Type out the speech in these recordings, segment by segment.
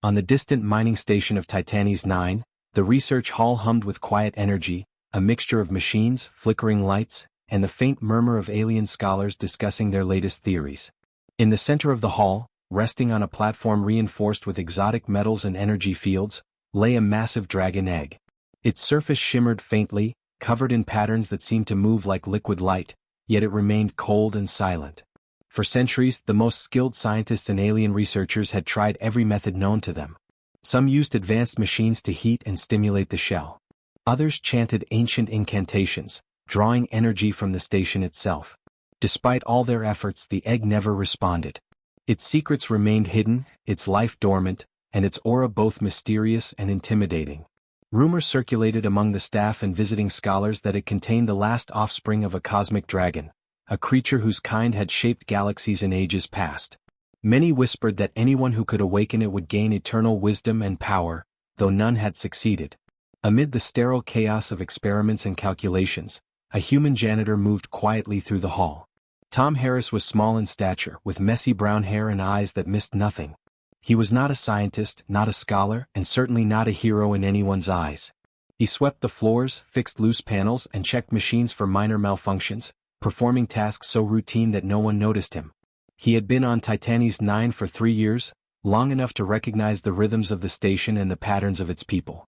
On the distant mining station of Titanes 9, the research hall hummed with quiet energy, a mixture of machines, flickering lights, and the faint murmur of alien scholars discussing their latest theories. In the center of the hall, resting on a platform reinforced with exotic metals and energy fields, lay a massive dragon egg. Its surface shimmered faintly, covered in patterns that seemed to move like liquid light, yet it remained cold and silent. For centuries, the most skilled scientists and alien researchers had tried every method known to them. Some used advanced machines to heat and stimulate the shell. Others chanted ancient incantations, drawing energy from the station itself. Despite all their efforts, the egg never responded. Its secrets remained hidden, its life dormant, and its aura both mysterious and intimidating. Rumors circulated among the staff and visiting scholars that it contained the last offspring of a cosmic dragon, a creature whose kind had shaped galaxies in ages past. Many whispered that anyone who could awaken it would gain eternal wisdom and power, though none had succeeded. Amid the sterile chaos of experiments and calculations, a human janitor moved quietly through the hall. Tom Harris was small in stature, with messy brown hair and eyes that missed nothing. He was not a scientist, not a scholar, and certainly not a hero in anyone's eyes. He swept the floors, fixed loose panels, and checked machines for minor malfunctions, performing tasks so routine that no one noticed him. He had been on Titanes 9 for 3 years, long enough to recognize the rhythms of the station and the patterns of its people.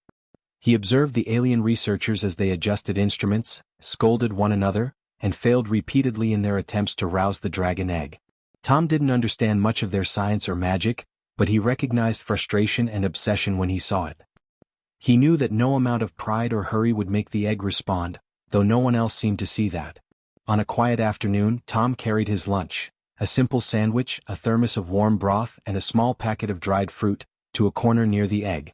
He observed the alien researchers as they adjusted instruments, scolded one another, and failed repeatedly in their attempts to rouse the dragon egg. Tom didn't understand much of their science or magic, but he recognized frustration and obsession when he saw it. He knew that no amount of pride or hurry would make the egg respond, though no one else seemed to see that. On a quiet afternoon, Tom carried his lunch, a simple sandwich, a thermos of warm broth, and a small packet of dried fruit, to a corner near the egg.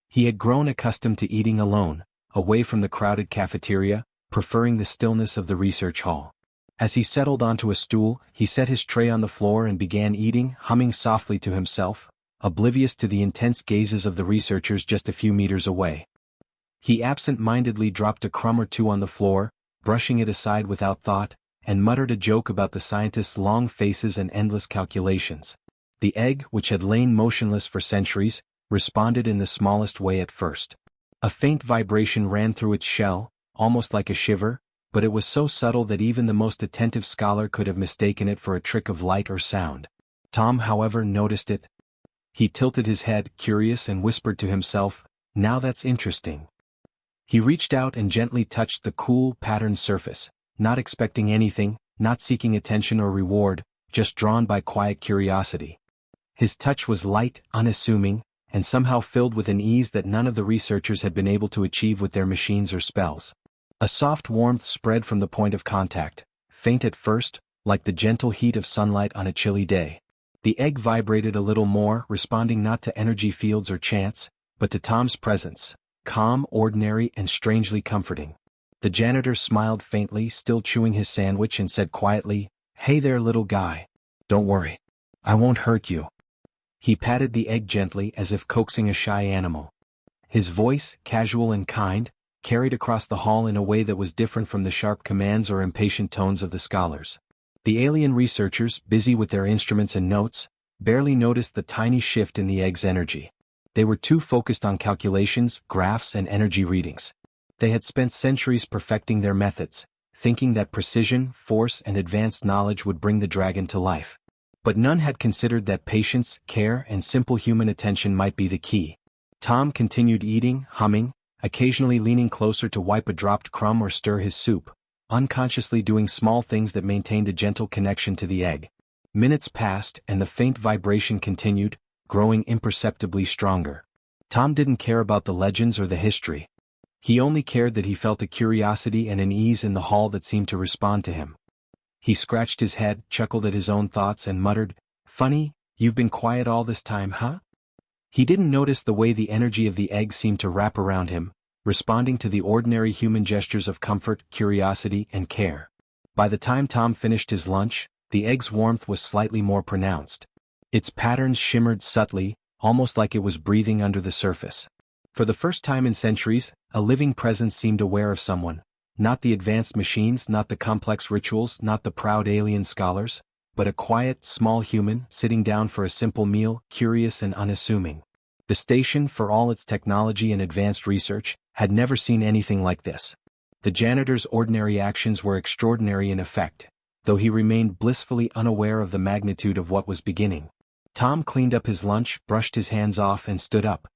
He had grown accustomed to eating alone, away from the crowded cafeteria, preferring the stillness of the research hall. As he settled onto a stool, he set his tray on the floor and began eating, humming softly to himself, oblivious to the intense gazes of the researchers just a few meters away. He absent-mindedly dropped a crumb or two on the floor, brushing it aside without thought, and muttered a joke about the scientists' long faces and endless calculations. The egg, which had lain motionless for centuries, responded in the smallest way at first. A faint vibration ran through its shell, almost like a shiver, but it was so subtle that even the most attentive scholar could have mistaken it for a trick of light or sound. Tom, however, noticed it. He tilted his head, curious, and whispered to himself, "Now that's interesting." He reached out and gently touched the cool, patterned surface, not expecting anything, not seeking attention or reward, just drawn by quiet curiosity. His touch was light, unassuming, and somehow filled with an ease that none of the researchers had been able to achieve with their machines or spells. A soft warmth spread from the point of contact, faint at first, like the gentle heat of sunlight on a chilly day. The egg vibrated a little more, responding not to energy fields or chants, but to Tom's presence, calm, ordinary, and strangely comforting. The janitor smiled faintly, still chewing his sandwich, and said quietly, "Hey there, little guy. Don't worry. I won't hurt you." He patted the egg gently as if coaxing a shy animal. His voice, casual and kind, carried across the hall in a way that was different from the sharp commands or impatient tones of the scholars. The alien researchers, busy with their instruments and notes, barely noticed the tiny shift in the egg's energy. They were too focused on calculations, graphs, and energy readings. They had spent centuries perfecting their methods, thinking that precision, force, and advanced knowledge would bring the dragon to life. But none had considered that patience, care, and simple human attention might be the key. Tom continued eating, humming, occasionally leaning closer to wipe a dropped crumb or stir his soup, unconsciously doing small things that maintained a gentle connection to the egg. Minutes passed, and the faint vibration continued, growing imperceptibly stronger. Tom didn't care about the legends or the history. He only cared that he felt a curiosity and an ease in the hall that seemed to respond to him. He scratched his head, chuckled at his own thoughts, and muttered, "Funny, you've been quiet all this time, huh?" He didn't notice the way the energy of the egg seemed to wrap around him, responding to the ordinary human gestures of comfort, curiosity, and care. By the time Tom finished his lunch, the egg's warmth was slightly more pronounced. Its patterns shimmered subtly, almost like it was breathing under the surface. For the first time in centuries, a living presence seemed aware of someone, not the advanced machines, not the complex rituals, not the proud alien scholars, but a quiet, small human, sitting down for a simple meal, curious and unassuming. The station, for all its technology and advanced research, had never seen anything like this. The janitor's ordinary actions were extraordinary in effect, though he remained blissfully unaware of the magnitude of what was beginning. Tom cleaned up his lunch, brushed his hands off, and stood up.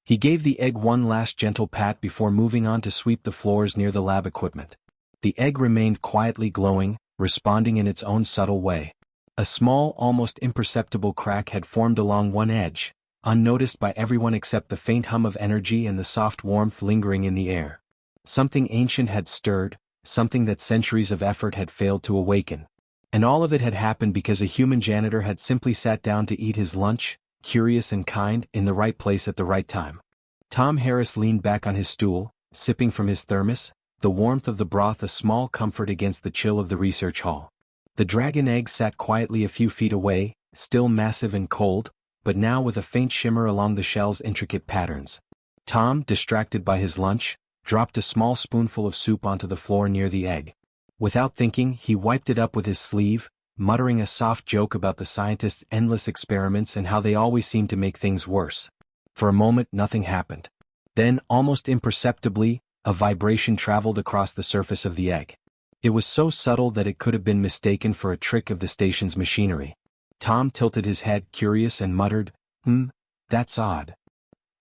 He gave the egg one last gentle pat before moving on to sweep the floors near the lab equipment. The egg remained quietly glowing, responding in its own subtle way. A small, almost imperceptible crack had formed along one edge, unnoticed by everyone except the faint hum of energy and the soft warmth lingering in the air. Something ancient had stirred, something that centuries of effort had failed to awaken. And all of it had happened because a human janitor had simply sat down to eat his lunch, curious and kind, in the right place at the right time. Tom Harris leaned back on his stool, sipping from his thermos, the warmth of the broth a small comfort against the chill of the research hall. The dragon egg sat quietly a few feet away, still massive and cold, but now with a faint shimmer along the shell's intricate patterns. Tom, distracted by his lunch, dropped a small spoonful of soup onto the floor near the egg. Without thinking, he wiped it up with his sleeve, muttering a soft joke about the scientists' endless experiments and how they always seemed to make things worse. For a moment nothing happened. Then, almost imperceptibly, a vibration traveled across the surface of the egg. It was so subtle that it could have been mistaken for a trick of the station's machinery. Tom tilted his head, curious, and muttered, That's odd."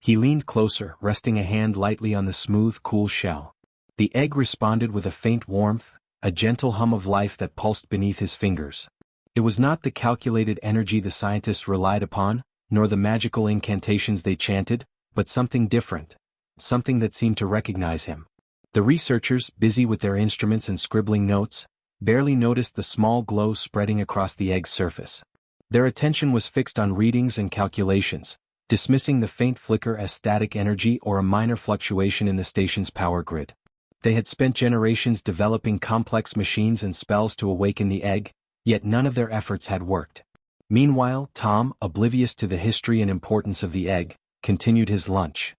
He leaned closer, resting a hand lightly on the smooth, cool shell. The egg responded with a faint warmth, a gentle hum of life that pulsed beneath his fingers. It was not the calculated energy the scientists relied upon, nor the magical incantations they chanted, but something different, something that seemed to recognize him. The researchers, busy with their instruments and scribbling notes, barely noticed the small glow spreading across the egg's surface. Their attention was fixed on readings and calculations, dismissing the faint flicker as static energy or a minor fluctuation in the station's power grid. They had spent generations developing complex machines and spells to awaken the egg, yet none of their efforts had worked. Meanwhile, Tom, oblivious to the history and importance of the egg, continued his lunch.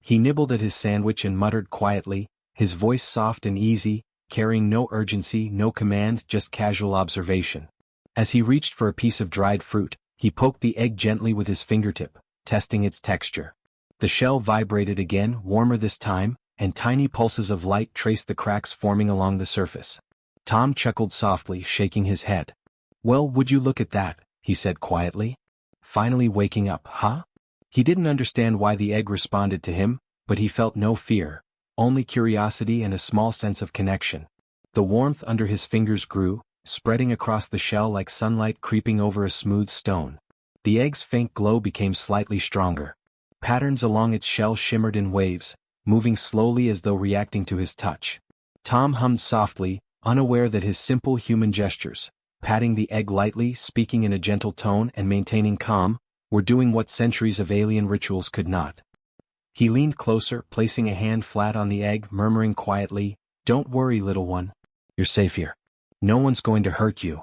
He nibbled at his sandwich and muttered quietly, his voice soft and easy, carrying no urgency, no command, just casual observation. As he reached for a piece of dried fruit, he poked the egg gently with his fingertip, testing its texture. The shell vibrated again, warmer this time, and tiny pulses of light traced the cracks forming along the surface. Tom chuckled softly, shaking his head. "Well, would you look at that," he said quietly. Finally waking up, huh? He didn't understand why the egg responded to him, but he felt no fear, only curiosity and a small sense of connection. The warmth under his fingers grew, spreading across the shell like sunlight creeping over a smooth stone. The egg's faint glow became slightly stronger. Patterns along its shell shimmered in waves, moving slowly as though reacting to his touch. Tom hummed softly, unaware that his simple human gestures, patting the egg lightly, speaking in a gentle tone and maintaining calm, were doing what centuries of alien rituals could not. He leaned closer, placing a hand flat on the egg, murmuring quietly, "Don't worry, little one. You're safe here. No one's going to hurt you."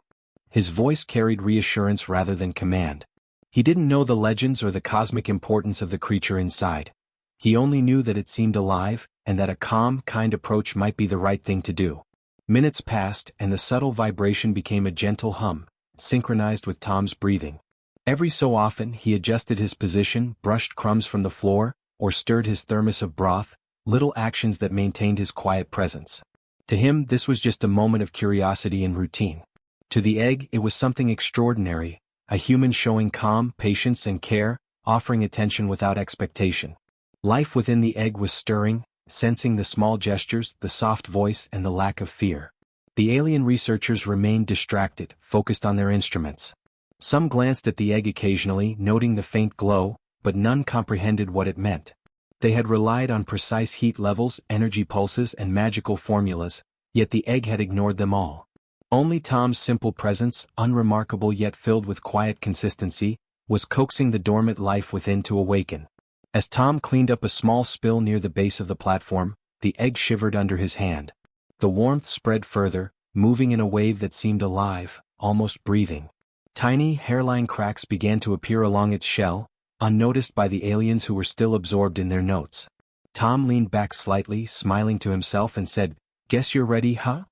His voice carried reassurance rather than command. He didn't know the legends or the cosmic importance of the creature inside. He only knew that it seemed alive, and that a calm, kind approach might be the right thing to do. Minutes passed, and the subtle vibration became a gentle hum, synchronized with Tom's breathing. Every so often he adjusted his position, brushed crumbs from the floor, or stirred his thermos of broth, little actions that maintained his quiet presence. To him this was just a moment of curiosity and routine. To the egg it was something extraordinary, a human showing calm, patience and care, offering attention without expectation. Life within the egg was stirring, sensing the small gestures, the soft voice and the lack of fear. The alien researchers remained distracted, focused on their instruments. Some glanced at the egg occasionally, noting the faint glow, but none comprehended what it meant. They had relied on precise heat levels, energy pulses and magical formulas, yet the egg had ignored them all. Only Tom's simple presence, unremarkable yet filled with quiet consistency, was coaxing the dormant life within to awaken. As Tom cleaned up a small spill near the base of the platform, the egg shivered under his hand. The warmth spread further, moving in a wave that seemed alive, almost breathing. Tiny, hairline cracks began to appear along its shell, unnoticed by the aliens who were still absorbed in their notes. Tom leaned back slightly, smiling to himself and said, "Guess you're ready, huh?"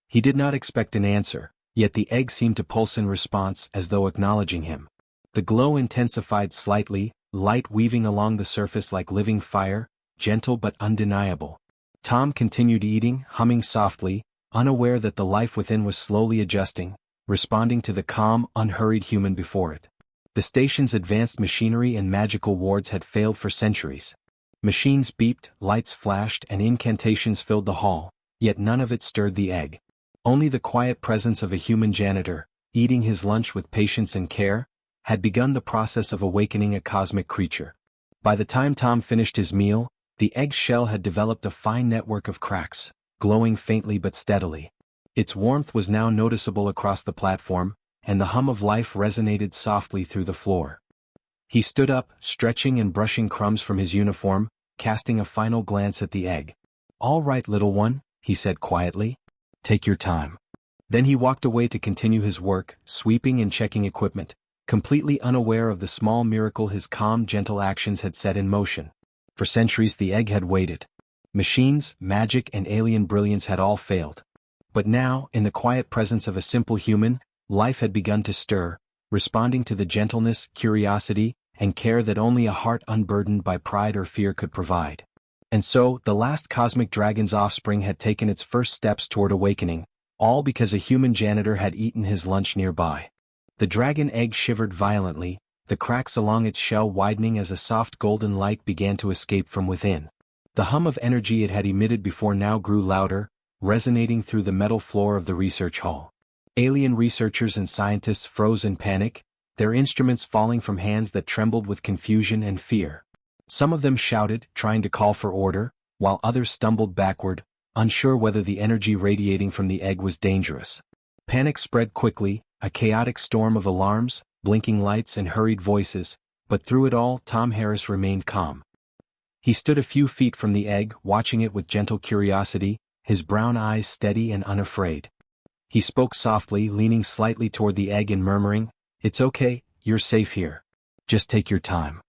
He did not expect an answer, yet the egg seemed to pulse in response as though acknowledging him. The glow intensified slightly, light weaving along the surface like living fire, gentle but undeniable. Tom continued eating, humming softly, unaware that the life within was slowly adjusting, responding to the calm, unhurried human before it. The station's advanced machinery and magical wards had failed for centuries. Machines beeped, lights flashed, and incantations filled the hall, yet none of it stirred the egg. Only the quiet presence of a human janitor, eating his lunch with patience and care, had begun the process of awakening a cosmic creature. By the time Tom finished his meal, the egg's shell had developed a fine network of cracks, glowing faintly but steadily. Its warmth was now noticeable across the platform, and the hum of life resonated softly through the floor. He stood up, stretching and brushing crumbs from his uniform, casting a final glance at the egg. "All right, little one," he said quietly. "Take your time." Then he walked away to continue his work, sweeping and checking equipment, completely unaware of the small miracle his calm, gentle actions had set in motion. For centuries the egg had waited. Machines, magic, and alien brilliance had all failed. But now, in the quiet presence of a simple human, life had begun to stir, responding to the gentleness, curiosity, and care that only a heart unburdened by pride or fear could provide. And so, the last cosmic dragon's offspring had taken its first steps toward awakening, all because a human janitor had eaten his lunch nearby. The dragon egg shivered violently, the cracks along its shell widening as a soft golden light began to escape from within. The hum of energy it had emitted before now grew louder, resonating through the metal floor of the research hall. Alien researchers and scientists froze in panic, their instruments falling from hands that trembled with confusion and fear. Some of them shouted, trying to call for order, while others stumbled backward, unsure whether the energy radiating from the egg was dangerous. Panic spread quickly, a chaotic storm of alarms, blinking lights and hurried voices, but through it all Tom Harris remained calm. He stood a few feet from the egg, watching it with gentle curiosity, his brown eyes steady and unafraid. He spoke softly, leaning slightly toward the egg and murmuring, "It's okay, you're safe here. Just take your time."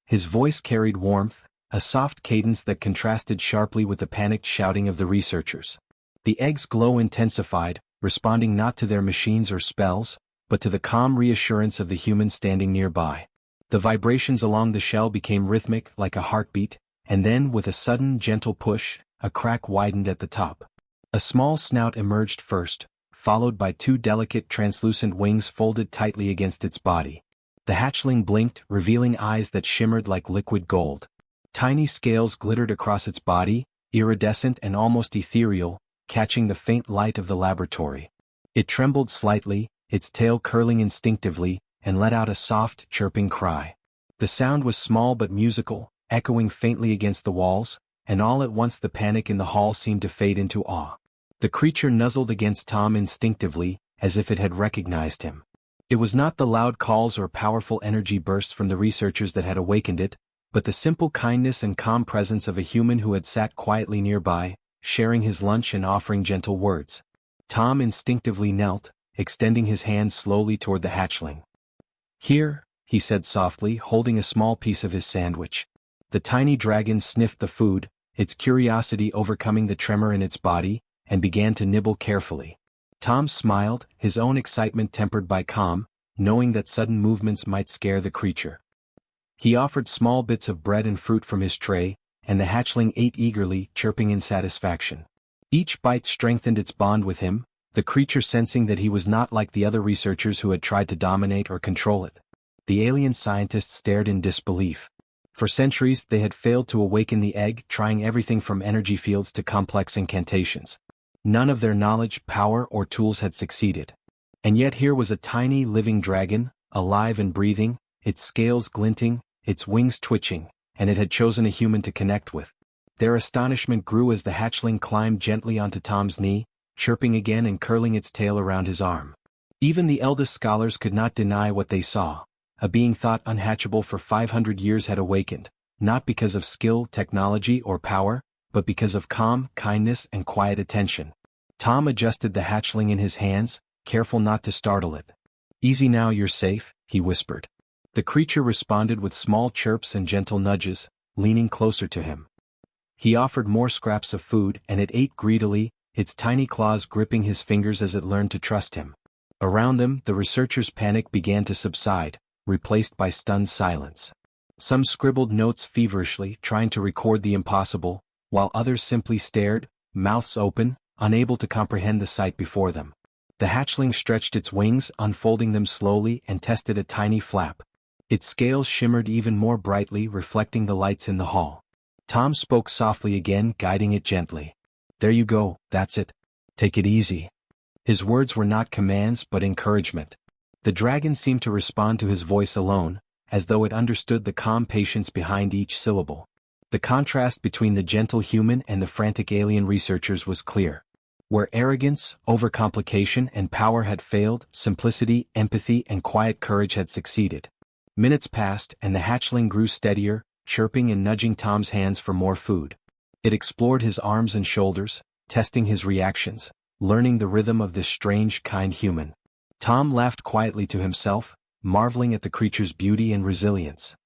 His voice carried warmth, a soft cadence that contrasted sharply with the panicked shouting of the researchers. The egg's glow intensified, responding not to their machines or spells, but to the calm reassurance of the human standing nearby. The vibrations along the shell became rhythmic like a heartbeat, and then, with a sudden, gentle push, a crack widened at the top. A small snout emerged first, followed by two delicate translucent wings folded tightly against its body. The hatchling blinked, revealing eyes that shimmered like liquid gold. Tiny scales glittered across its body, iridescent and almost ethereal, catching the faint light of the laboratory. It trembled slightly, its tail curling instinctively, and let out a soft, chirping cry. The sound was small but musical, echoing faintly against the walls, and all at once the panic in the hall seemed to fade into awe. The creature nuzzled against Tom instinctively, as if it had recognized him. It was not the loud calls or powerful energy bursts from the researchers that had awakened it, but the simple kindness and calm presence of a human who had sat quietly nearby, sharing his lunch and offering gentle words. Tom instinctively knelt, extending his hand slowly toward the hatchling. "Here," he said softly, holding a small piece of his sandwich. The tiny dragon sniffed the food, its curiosity overcoming the tremor in its body, and began to nibble carefully. Tom smiled, his own excitement tempered by calm, knowing that sudden movements might scare the creature. He offered small bits of bread and fruit from his tray, and the hatchling ate eagerly, chirping in satisfaction. Each bite strengthened its bond with him, the creature sensing that he was not like the other researchers who had tried to dominate or control it. The alien scientists stared in disbelief. For centuries they had failed to awaken the egg, trying everything from energy fields to complex incantations. None of their knowledge, power, or tools had succeeded. And yet here was a tiny, living dragon, alive and breathing, its scales glinting, its wings twitching, and it had chosen a human to connect with. Their astonishment grew as the hatchling climbed gently onto Tom's knee, chirping again and curling its tail around his arm. Even the eldest scholars could not deny what they saw. A being thought unhatchable for 500 years had awakened, not because of skill, technology, or power, but because of calm, kindness, and quiet attention. Tom adjusted the hatchling in his hands, careful not to startle it. "Easy now, you're safe," he whispered. The creature responded with small chirps and gentle nudges, leaning closer to him. He offered more scraps of food, and it ate greedily, its tiny claws gripping his fingers as it learned to trust him. Around them, the researchers' panic began to subside, replaced by stunned silence. Some scribbled notes feverishly, trying to record the impossible, while others simply stared, mouths open, unable to comprehend the sight before them. The hatchling stretched its wings, unfolding them slowly, and tested a tiny flap. Its scales shimmered even more brightly, reflecting the lights in the hall. Tom spoke softly again, guiding it gently. "There you go, that's it. Take it easy." His words were not commands but encouragement. The dragon seemed to respond to his voice alone, as though it understood the calm patience behind each syllable. The contrast between the gentle human and the frantic alien researchers was clear. Where arrogance, overcomplication, and power had failed, simplicity, empathy, and quiet courage had succeeded. Minutes passed, and the hatchling grew steadier, chirping and nudging Tom's hands for more food. It explored his arms and shoulders, testing his reactions, learning the rhythm of this strange, kind human. Tom laughed quietly to himself, marveling at the creature's beauty and resilience.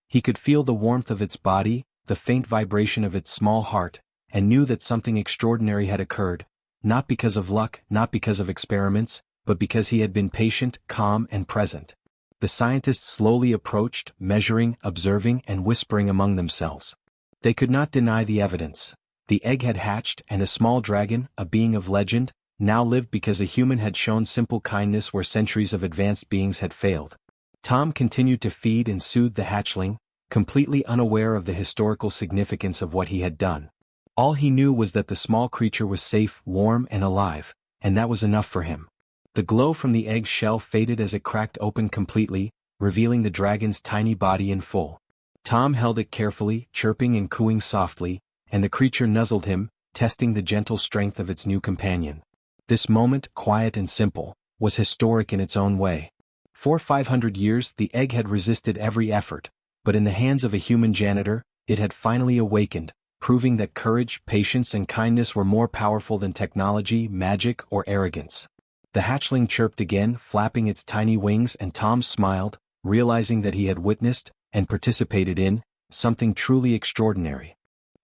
He could feel the warmth of its body, the faint vibration of its small heart, and knew that something extraordinary had occurred, not because of luck, not because of experiments, but because he had been patient, calm, and present. The scientists slowly approached, measuring, observing, and whispering among themselves. They could not deny the evidence. The egg had hatched, and a small dragon, a being of legend, now lived because a human had shown simple kindness where centuries of advanced beings had failed. Tom continued to feed and soothe the hatchling, completely unaware of the historical significance of what he had done. All he knew was that the small creature was safe, warm, and alive, and that was enough for him. The glow from the egg's shell faded as it cracked open completely, revealing the dragon's tiny body in full. Tom held it carefully, chirping and cooing softly, and the creature nuzzled him, testing the gentle strength of its new companion. This moment, quiet and simple, was historic in its own way. For 500 years the egg had resisted every effort, but in the hands of a human janitor, it had finally awakened, proving that courage, patience, and kindness were more powerful than technology, magic, or arrogance. The hatchling chirped again, flapping its tiny wings, and Tom smiled, realizing that he had witnessed, and participated in, something truly extraordinary.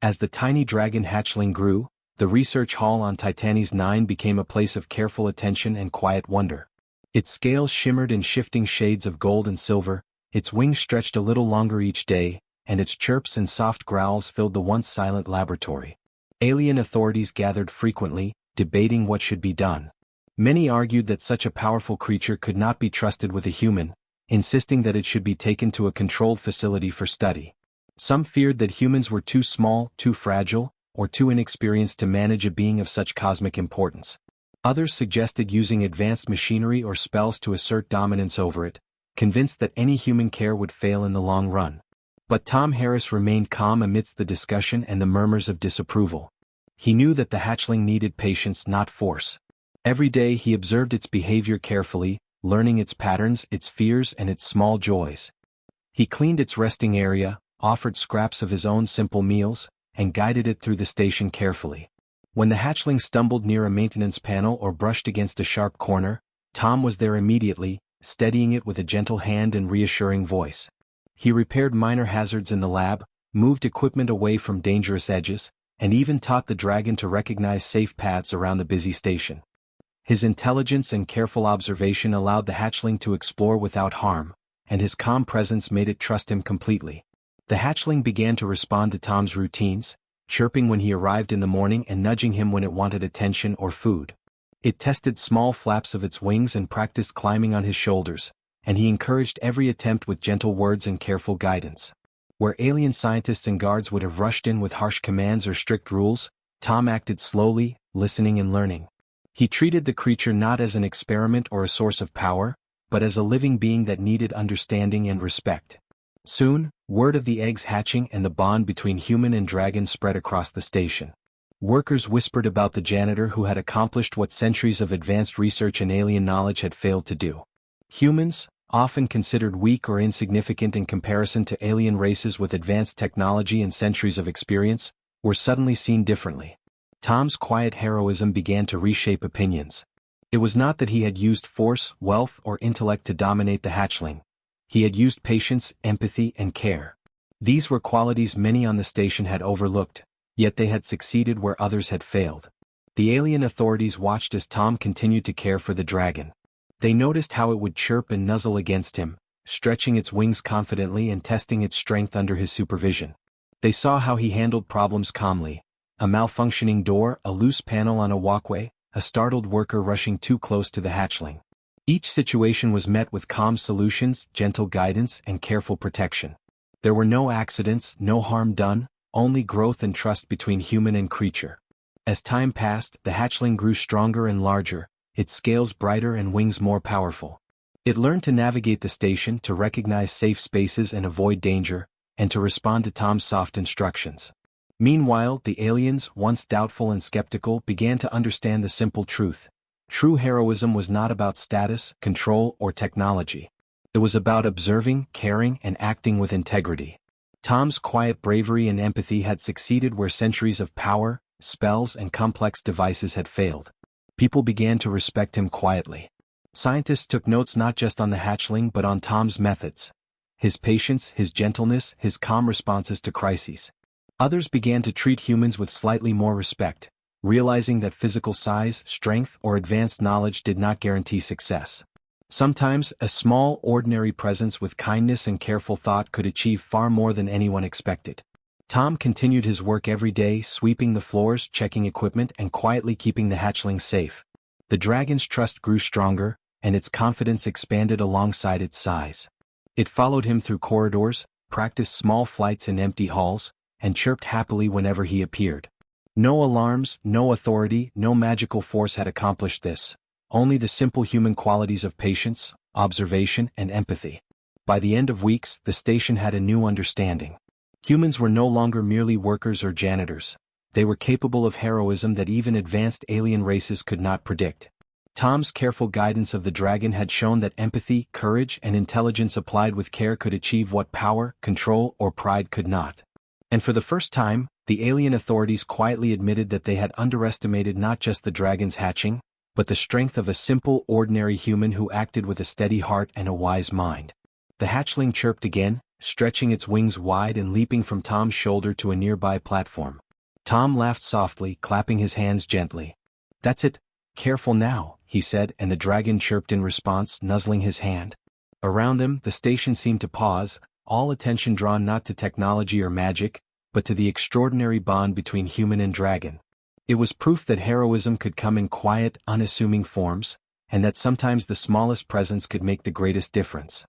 As the tiny dragon hatchling grew, the research hall on Titanes 9 became a place of careful attention and quiet wonder. Its scales shimmered in shifting shades of gold and silver, its wings stretched a little longer each day, and its chirps and soft growls filled the once silent laboratory. Alien authorities gathered frequently, debating what should be done. Many argued that such a powerful creature could not be trusted with a human, insisting that it should be taken to a controlled facility for study. Some feared that humans were too small, too fragile, or too inexperienced to manage a being of such cosmic importance. Others suggested using advanced machinery or spells to assert dominance over it, convinced that any human care would fail in the long run. But Tom Harris remained calm amidst the discussion and the murmurs of disapproval. He knew that the hatchling needed patience, not force. Every day he observed its behavior carefully, learning its patterns, its fears, and its small joys. He cleaned its resting area, offered scraps of his own simple meals, and guided it through the station carefully. When the hatchling stumbled near a maintenance panel or brushed against a sharp corner, Tom was there immediately, steadying it with a gentle hand and reassuring voice. He repaired minor hazards in the lab, moved equipment away from dangerous edges, and even taught the dragon to recognize safe paths around the busy station. His intelligence and careful observation allowed the hatchling to explore without harm, and his calm presence made it trust him completely. The hatchling began to respond to Tom's routines, chirping when he arrived in the morning and nudging him when it wanted attention or food. It tested small flaps of its wings and practiced climbing on his shoulders, and he encouraged every attempt with gentle words and careful guidance. Where alien scientists and guards would have rushed in with harsh commands or strict rules, Tom acted slowly, listening and learning. He treated the creature not as an experiment or a source of power, but as a living being that needed understanding and respect. Soon, word of the eggs hatching and the bond between human and dragon spread across the station. Workers whispered about the janitor who had accomplished what centuries of advanced research and alien knowledge had failed to do. Humans, often considered weak or insignificant in comparison to alien races with advanced technology and centuries of experience, were suddenly seen differently. Tom's quiet heroism began to reshape opinions. It was not that he had used force, wealth, or intellect to dominate the hatchling. He had used patience, empathy, and care. These were qualities many on the station had overlooked, yet they had succeeded where others had failed. The alien authorities watched as Tom continued to care for the dragon. They noticed how it would chirp and nuzzle against him, stretching its wings confidently and testing its strength under his supervision. They saw how he handled problems calmly: a malfunctioning door, a loose panel on a walkway, a startled worker rushing too close to the hatchling. Each situation was met with calm solutions, gentle guidance, and careful protection. There were no accidents, no harm done, only growth and trust between human and creature. As time passed, the hatchling grew stronger and larger, its scales brighter and wings more powerful. It learned to navigate the station, to recognize safe spaces and avoid danger, and to respond to Tom's soft instructions. Meanwhile, the aliens, once doubtful and skeptical, began to understand the simple truth. True heroism was not about status, control, or technology. It was about observing, caring, and acting with integrity. Tom's quiet bravery and empathy had succeeded where centuries of power, spells, and complex devices had failed. People began to respect him quietly. Scientists took notes not just on the hatchling but on Tom's methods: his patience, his gentleness, his calm responses to crises. Others began to treat humans with slightly more respect, realizing that physical size, strength, or advanced knowledge did not guarantee success. Sometimes, a small, ordinary presence with kindness and careful thought could achieve far more than anyone expected. Tom continued his work every day, sweeping the floors, checking equipment, and quietly keeping the hatchling safe. The dragon's trust grew stronger, and its confidence expanded alongside its size. It followed him through corridors, practiced small flights in empty halls, and chirped happily whenever he appeared. No alarms, no authority, no magical force had accomplished this. Only the simple human qualities of patience, observation, and empathy. By the end of weeks, the station had a new understanding. Humans were no longer merely workers or janitors. They were capable of heroism that even advanced alien races could not predict. Tom's careful guidance of the dragon had shown that empathy, courage, and intelligence applied with care could achieve what power, control, or pride could not. And for the first time, the alien authorities quietly admitted that they had underestimated not just the dragon's hatching, but the strength of a simple, ordinary human who acted with a steady heart and a wise mind. The hatchling chirped again, stretching its wings wide and leaping from Tom's shoulder to a nearby platform. Tom laughed softly, clapping his hands gently. "That's it. Careful now," he said, and the dragon chirped in response, nuzzling his hand. Around them, the station seemed to pause, all attention drawn not to technology or magic, but to the extraordinary bond between human and dragon. It was proof that heroism could come in quiet, unassuming forms, and that sometimes the smallest presence could make the greatest difference.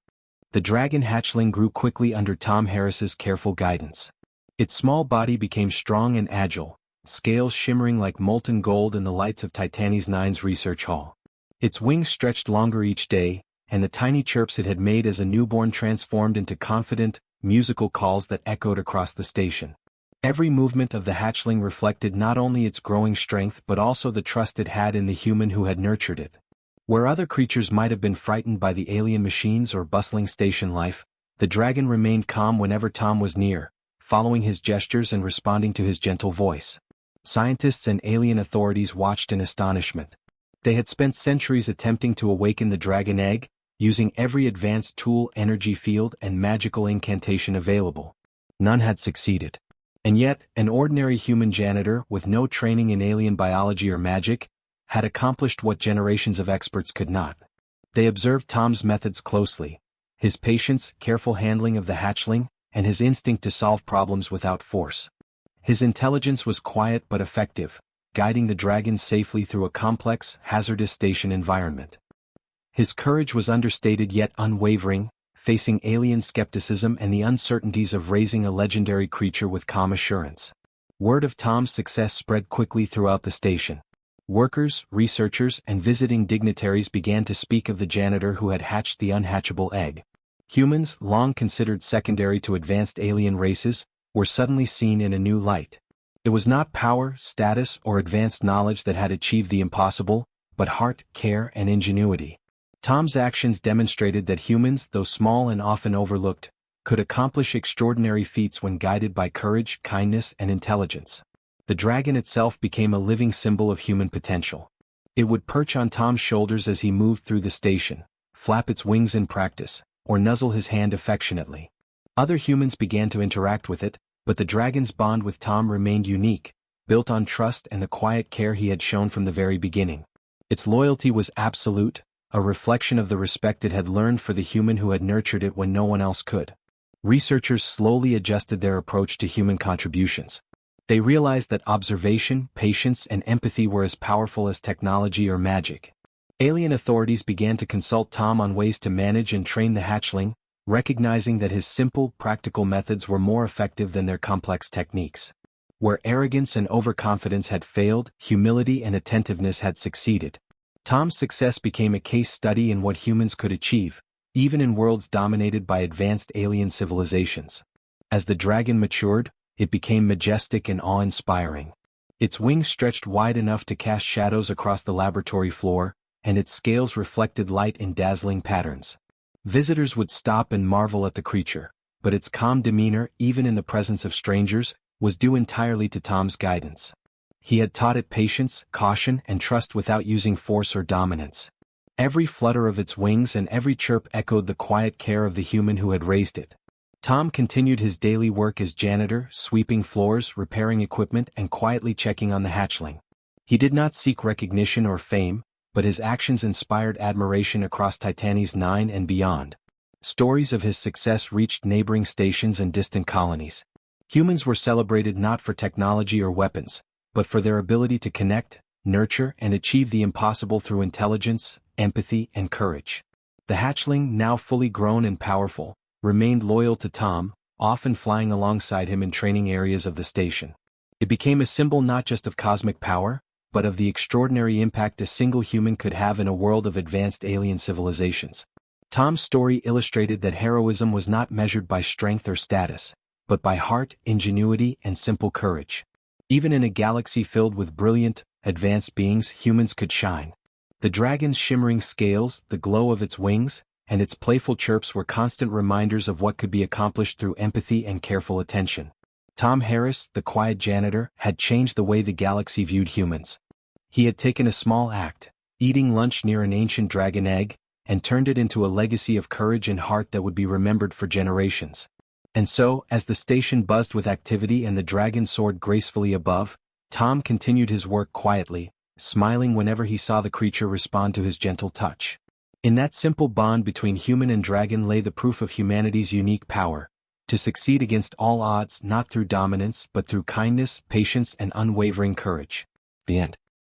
The dragon hatchling grew quickly under Tom Harris's careful guidance. Its small body became strong and agile, scales shimmering like molten gold in the lights of Titani's 9's research hall. Its wings stretched longer each day, and the tiny chirps it had made as a newborn transformed into confident, musical calls that echoed across the station. Every movement of the hatchling reflected not only its growing strength but also the trust it had in the human who had nurtured it. Where other creatures might have been frightened by the alien machines or bustling station life, the dragon remained calm whenever Tom was near, following his gestures and responding to his gentle voice. Scientists and alien authorities watched in astonishment. They had spent centuries attempting to awaken the dragon egg, using every advanced tool, energy field, and magical incantation available. None had succeeded. And yet, an ordinary human janitor, with no training in alien biology or magic, had accomplished what generations of experts could not. They observed Tom's methods closely: his patience, careful handling of the hatchling, and his instinct to solve problems without force. His intelligence was quiet but effective, guiding the dragon safely through a complex, hazardous station environment. His courage was understated yet unwavering, facing alien skepticism and the uncertainties of raising a legendary creature with calm assurance. Word of Tom's success spread quickly throughout the station. Workers, researchers, and visiting dignitaries began to speak of the janitor who had hatched the unhatchable egg. Humans, long considered secondary to advanced alien races, were suddenly seen in a new light. It was not power, status, or advanced knowledge that had achieved the impossible, but heart, care, and ingenuity. Tom's actions demonstrated that humans, though small and often overlooked, could accomplish extraordinary feats when guided by courage, kindness, and intelligence. The dragon itself became a living symbol of human potential. It would perch on Tom's shoulders as he moved through the station, flap its wings in practice, or nuzzle his hand affectionately. Other humans began to interact with it, but the dragon's bond with Tom remained unique, built on trust and the quiet care he had shown from the very beginning. Its loyalty was absolute, a reflection of the respect it had learned for the human who had nurtured it when no one else could. Researchers slowly adjusted their approach to human contributions. They realized that observation, patience, and empathy were as powerful as technology or magic. Alien authorities began to consult Tom on ways to manage and train the hatchling, recognizing that his simple, practical methods were more effective than their complex techniques. Where arrogance and overconfidence had failed, humility and attentiveness had succeeded. Tom's success became a case study in what humans could achieve, even in worlds dominated by advanced alien civilizations. As the dragon matured, it became majestic and awe-inspiring. Its wings stretched wide enough to cast shadows across the laboratory floor, and its scales reflected light in dazzling patterns. Visitors would stop and marvel at the creature, but its calm demeanor, even in the presence of strangers, was due entirely to Tom's guidance. He had taught it patience, caution, and trust without using force or dominance. Every flutter of its wings and every chirp echoed the quiet care of the human who had raised it. Tom continued his daily work as janitor, sweeping floors, repairing equipment, and quietly checking on the hatchling. He did not seek recognition or fame, but his actions inspired admiration across Titanis 9 and beyond. Stories of his success reached neighboring stations and distant colonies. Humans were celebrated not for technology or weapons, but for their ability to connect, nurture, and achieve the impossible through intelligence, empathy, and courage. The hatchling, now fully grown and powerful, remained loyal to Tom, often flying alongside him in training areas of the station. It became a symbol not just of cosmic power, but of the extraordinary impact a single human could have in a world of advanced alien civilizations. Tom's story illustrated that heroism was not measured by strength or status, but by heart, ingenuity, and simple courage. Even in a galaxy filled with brilliant, advanced beings, humans could shine. The dragon's shimmering scales, the glow of its wings, and its playful chirps were constant reminders of what could be accomplished through empathy and careful attention. Tom Harris, the quiet janitor, had changed the way the galaxy viewed humans. He had taken a small act, eating lunch near an ancient dragon egg, and turned it into a legacy of courage and heart that would be remembered for generations. And so, as the station buzzed with activity and the dragon soared gracefully above, Tom continued his work quietly, smiling whenever he saw the creature respond to his gentle touch. In that simple bond between human and dragon lay the proof of humanity's unique power, to succeed against all odds not through dominance but through kindness, patience, and unwavering courage. The end.